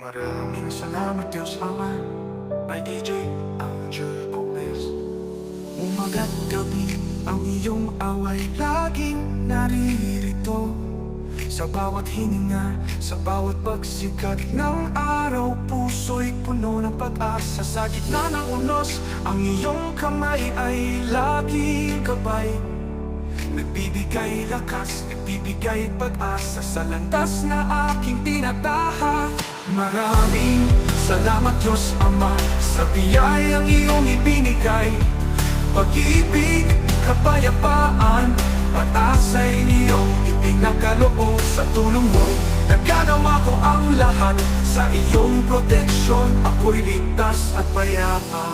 Maraming salamat Diyos Ama, may DJ Angel Gomez. Umaga't gabi ang iyong away laging naririto. Sa bawat hininga, sa bawat pagsikat ng araw, puso'y puno ng pag-asa. Sa gitna ng unos, ang iyong kamay ay laging gabay. Nagbibigay lakas, nagbibigay pag-asa sa landas na aking tinataha. Maraming salamat Diyos Ama sa biyayang iyong ibinigay. Pag-ibig, kapayapaan, pag-asa'y iyong ipinakaloob. Sa tulong mo, naganawa ko ang lahat. Sa iyong proteksyon, ako'y ligtas at payapa.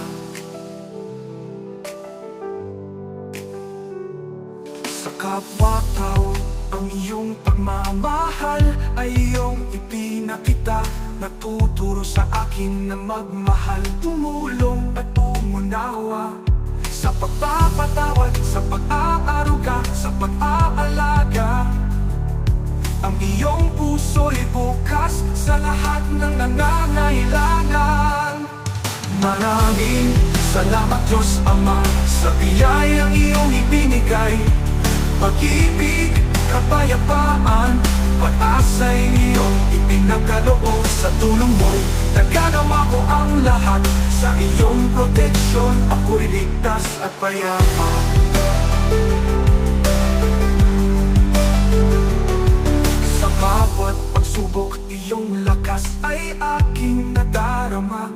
Sa kapwa-tao, ang iyong pagmamahal ay iyong ipinakita. Nagtuturo sa akin na magmahal, tumulong at umunawa. Sa pagpapatawad, sa pag-aaruga, sa pag-aalaga. Ang iyong puso'y bukas sa lahat ng nangangailangan. Maraming salamat Diyos Ama sa biyayang iyong ibinigay. Pag-ibig, kapayapaan, pag-asa'y iyong ipinakaloob. Sa tulong mo'y naganawa ko ang lahat. Sa iyong proteksyon, ako'y ligtas at payapa. Sa bawat pagsubok, iyong lakas ay aking nadarama.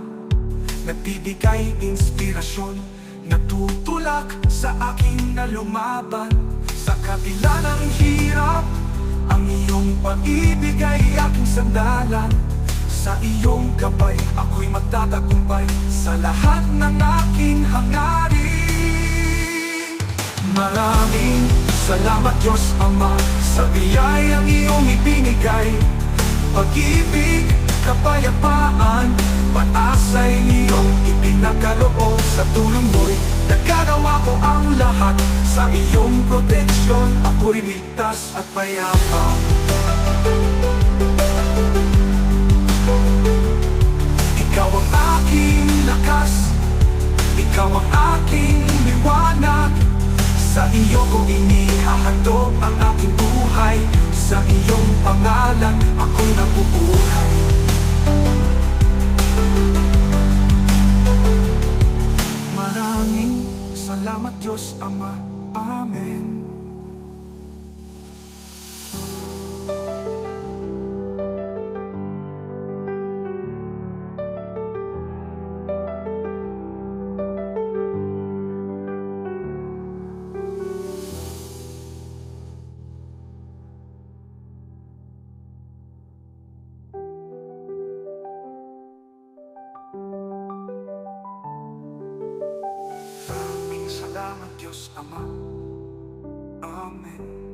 Nagbibigay inspirasyon, natutulak sa akin na lumaban. Sa kabila ng hirap, ang iyong pag-ibig ay aking sandalan. Sa iyong gabay, ako'y magtatagumpay sa lahat ng aking hangarin. Maraming salamat Diyos Ama sa biyayang iyong ibinigay. Pag-ibig, kapayapaan, pag-asa'y iyong ipinakaloob. Sa tulong mo'y nagagawa ko ang lahat. Sa iyong proteksyon, ako'y ligtas at payapa. Ikaw ang aking lakas, ikaw ang aking liwanag. Sa iyo ko inihahandog ang aking buhay. Sa iyong pangalan, ako'y nabubuhay. Maraming salamat Diyos Ama. Amen. Maraming salamat Diyos Ama. Amen.